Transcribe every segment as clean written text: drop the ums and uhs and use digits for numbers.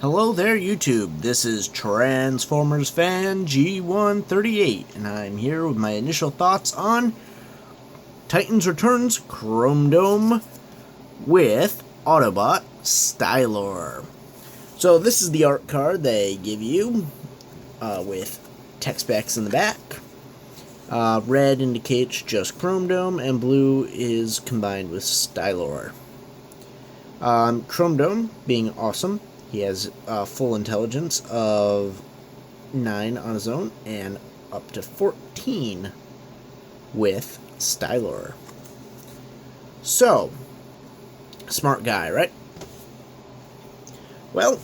Hello there, YouTube. This is Transformers fan G138, and I'm here with my initial thoughts on Titans Returns Chromedome with Autobot Stylor. So this is the art card they give you with tech specs in the back. Red indicates just Chromedome, and blue is combined with Stylor. Chromedome being awesome. He has full intelligence of 9 on his own and up to 14 with Stylor. So, smart guy, right? Well,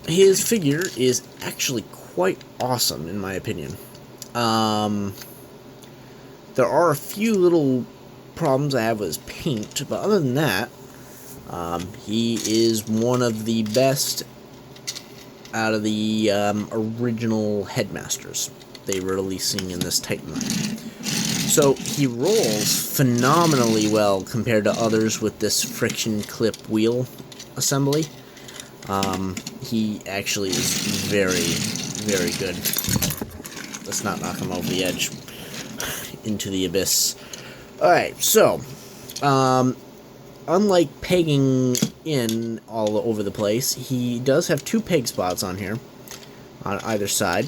his figure is actually quite awesome in my opinion. There are a few little problems I have with his paint, but other than that, he is one of the best out of the original Headmasters they were releasing in this Titan line. So he rolls phenomenally well compared to others with this friction clip wheel assembly. He actually is very, very good. Let's not knock him over the edge into the abyss. Alright, so unlike pegging in all over the place, he does have 2 peg spots on here, on either side.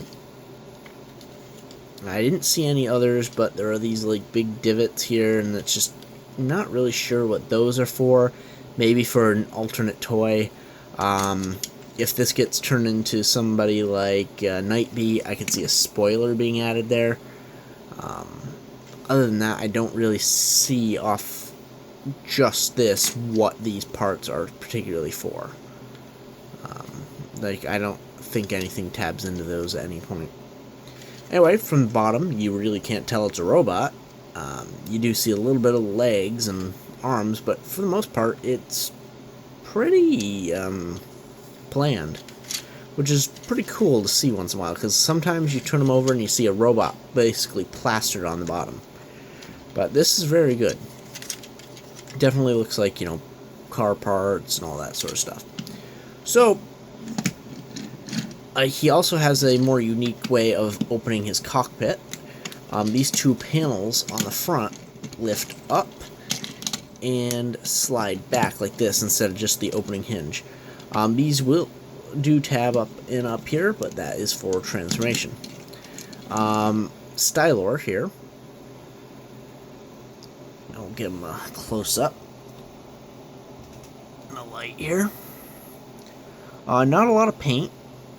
I didn't see any others, but there are these like big divots here, and it's just not really sure what those are for. Maybe for an alternate toy. If this gets turned into somebody like Nightbee, I could see a spoiler being added there. Other than that, I don't really see off just this what these parts are particularly for. Like, I don't think anything tabs into those at any point. Anyway, from the bottom, you really can't tell it's a robot. You do see a little bit of legs and arms, but for the most part, it's pretty planned, which is pretty cool to see once in a while, because sometimes you turn them over and you see a robot basically plastered on the bottom. But this is very good. Definitely looks like, car parts and all that sort of stuff. So, he also has a more unique way of opening his cockpit. These 2 panels on the front lift up and slide back like this instead of just the opening hinge. These will do tab up and up here, but that is for transformation. Stylor here. I'll give him a close-up. The light here. Not a lot of paint.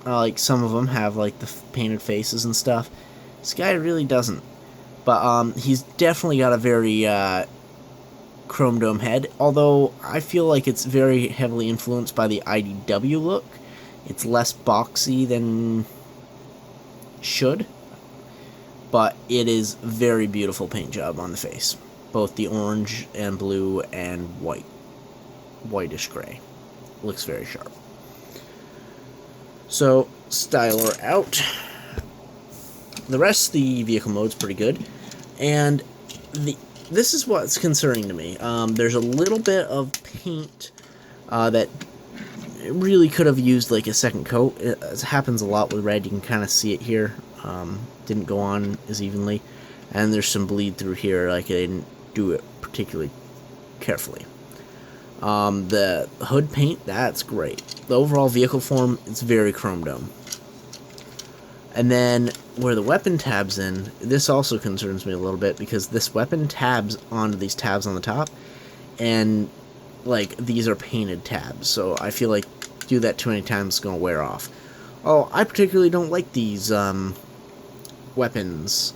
Like some of them have like the painted faces and stuff. This guy really doesn't. But he's definitely got a very Chromedome head. Although I feel like it's very heavily influenced by the IDW look. It's less boxy than should. But it is very beautiful paint job on the face. Both the orange and blue and white. Whitish gray. Looks very sharp. So, Stylor out. The rest of the vehicle mode's pretty good. And this is what's concerning to me. There's a little bit of paint that really could have used like a second coat. It happens a lot with red. You can kind of see it here. Didn't go on as evenly. And there's some bleed through here, like they didn't do it particularly carefully. The hood paint, that's great. The overall vehicle form, it's very Chromedome. And then, where the weapon tabs in, this also concerns me a little bit, because this weapon tabs onto these tabs on the top, and, like, these are painted tabs, so I feel like do that too many times, it's going to wear off. Oh, I particularly don't like these, weapons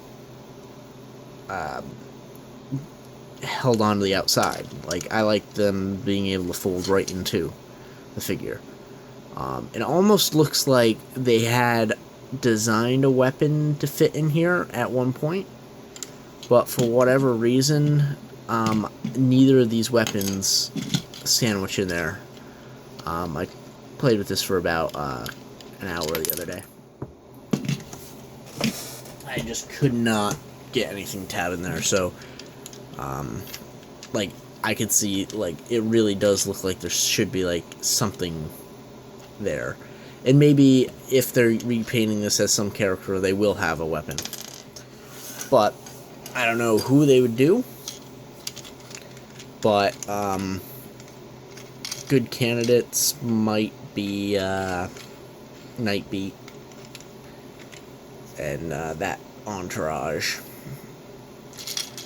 held onto the outside. Like, I like them being able to fold right into the figure. It almost looks like they had designed a weapon to fit in here at one point, but for whatever reason, neither of these weapons sandwich in there. I played with this for about an hour the other day. I just could not get anything tabbed in there, so like, I could see, like, it really does look like there should be, like, something there. And maybe if they're repainting this as some character, they will have a weapon. But I don't know who they would do. But good candidates might be Nightbeat and that entourage.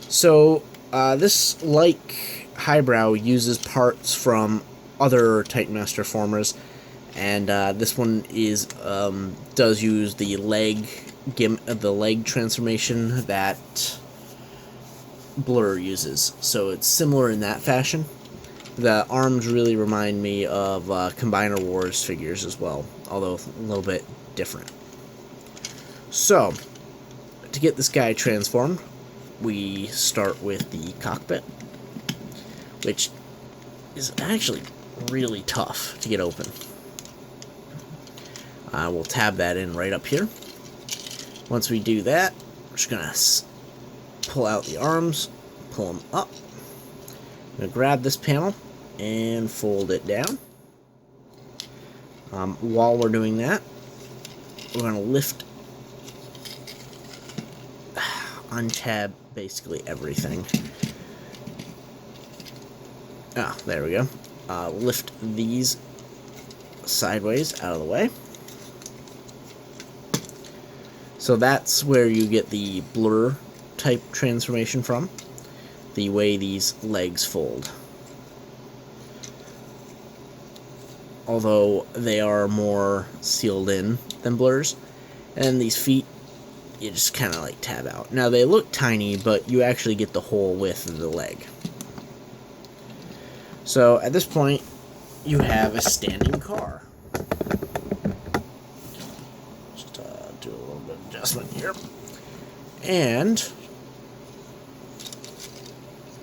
So this, like Highbrow, uses parts from other Titan Master formers, and this one is does use the leg transformation that Blur uses. So it's similar in that fashion. The arms really remind me of Combiner Wars figures as well, although a little bit different. So, to get this guy transformed, we start with the cockpit, which is actually really tough to get open. We'll tab that in right up here. Once we do that, we're just going to pull out the arms, pull them up. I'm going to grab this panel and fold it down. While we're doing that, we're going to lift, untab basically everything. There we go. Lift these sideways out of the way. So that's where you get the Blur type transformation from, the way these legs fold. Although they are more sealed in than Blur's. And these feet, you just kind of like tab out. Now they look tiny, but you actually get the whole width of the leg. So at this point, you have a standing car. Just do a little bit of adjustment here. And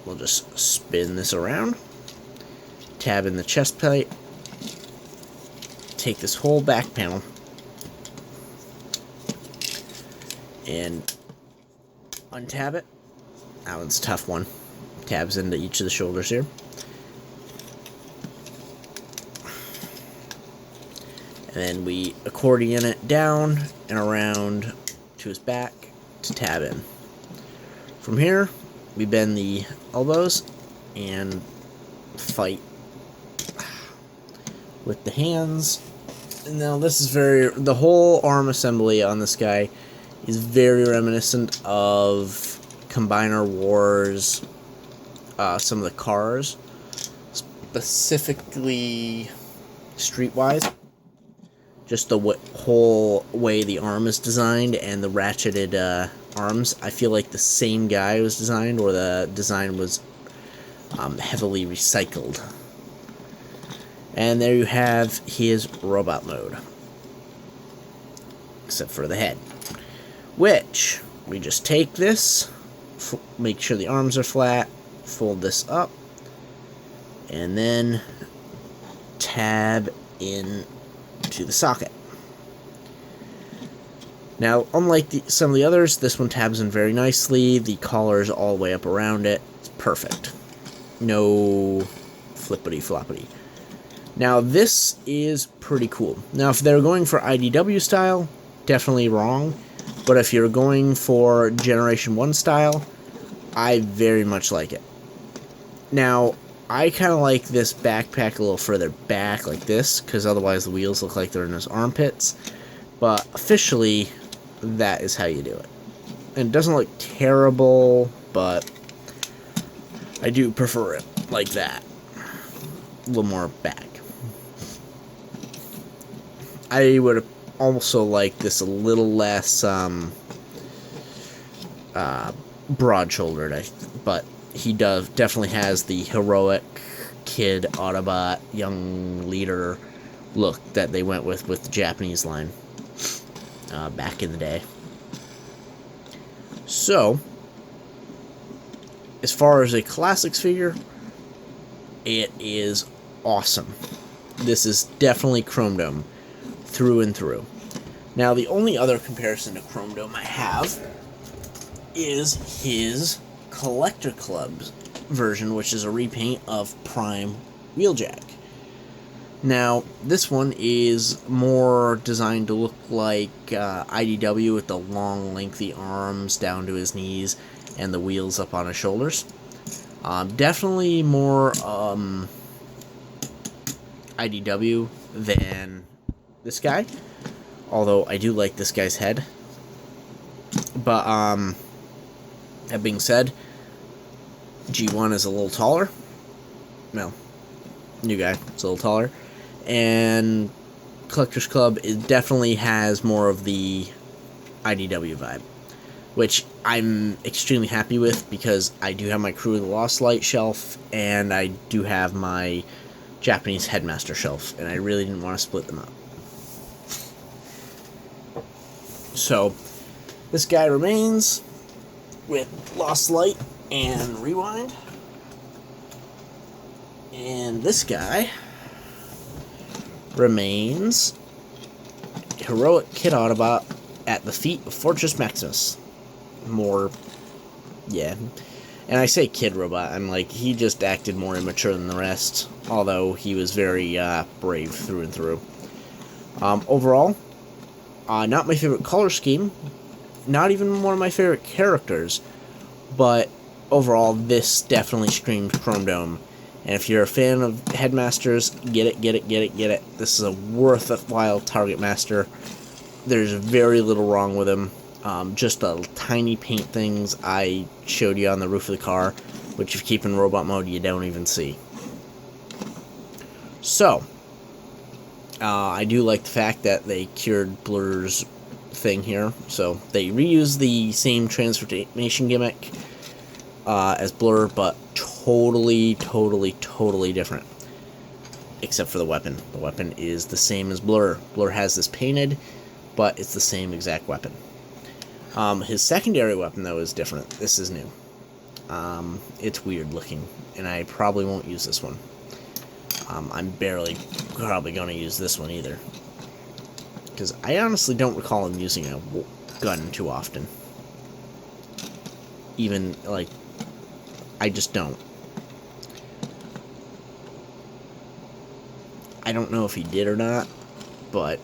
we'll just spin this around. Tab in the chest plate. Take this whole back panel and untab it. That one's a tough one. Tabs into each of the shoulders here. And then we accordion it down and around to his back to tab in. From here, we bend the elbows and fight with the hands. And now this is the whole arm assembly on this guy is very reminiscent of Combiner Wars, some of the cars, specifically Streetwise. Just the whole way the arm is designed and the ratcheted arms. I feel like the same guy was designed, or the design was heavily recycled. And there you have his robot mode. Except for the head. Which, we just take this, make sure the arms are flat, fold this up, and then tab in to the socket. Now, unlike some of the others, this one tabs in very nicely. The collar is all the way up around it. It's perfect. No flippity-floppity. Now, this is pretty cool. Now, if they're going for IDW style, definitely wrong. But if you're going for Generation 1 style, I very much like it. Now, I kind of like this backpack a little further back like this, because otherwise the wheels look like they're in his armpits. But officially, that is how you do it. And it doesn't look terrible, but I do prefer it like that. A little more back. I would also like this a little less broad-shouldered, but he definitely has the heroic kid Autobot young leader look that they went with the Japanese line back in the day. So, as far as a classics figure, it is awesome. This is definitely Chromedome through and through. Now, the only other comparison to Chromedome I have is his Collector Club version, which is a repaint of Prime Wheeljack. Now, this one is more designed to look like IDW with the long, lengthy arms down to his knees and the wheels up on his shoulders. Definitely more IDW than this guy, although I do like this guy's head. But, that being said, G1 is a little taller. No, new guy is a little taller. And Collectors Club, it definitely has more of the IDW vibe, which I'm extremely happy with because I do have my Crew of the Lost Light shelf and I do have my Japanese Headmaster shelf, and I really didn't want to split them up. So this guy remains with Lost Light and Rewind, and this guy remains Heroic Kid Autobot at the feet of Fortress Maximus. More, yeah. And I say kid robot, I'm like, he just acted more immature than the rest, although he was very brave through and through. Overall, not my favorite color scheme, not even one of my favorite characters, but overall, this definitely screams Chromedome. And if you're a fan of Headmasters, get it, get it, get it, get it. This is a worthwhile Target Master. There's very little wrong with him. Just the tiny paint things I showed you on the roof of the car, which if you keep in robot mode, you don't even see. So, I do like the fact that they cured Blur's thing here. So, they reused the same transformation gimmick as Blur, but totally different. Except for the weapon. The weapon is the same as Blur. Blur has this painted, but it's the same exact weapon. His secondary weapon, though, is different. This is new. It's weird looking, and I probably won't use this one. I'm probably going to use this one either. Because I honestly don't recall him using a gun too often. Even, like, I just don't. I don't know if he did or not, but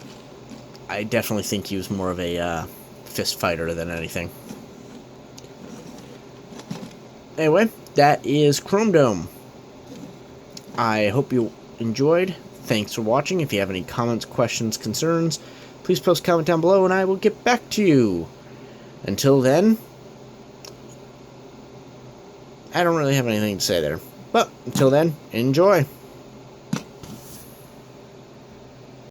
I definitely think he was more of a fist fighter than anything. Anyway, that is Chromedome. I hope you enjoyed. Thanks for watching. If you have any comments, questions, concerns, please post a comment down below and I will get back to you. Until then, I don't really have anything to say there. But until then, enjoy.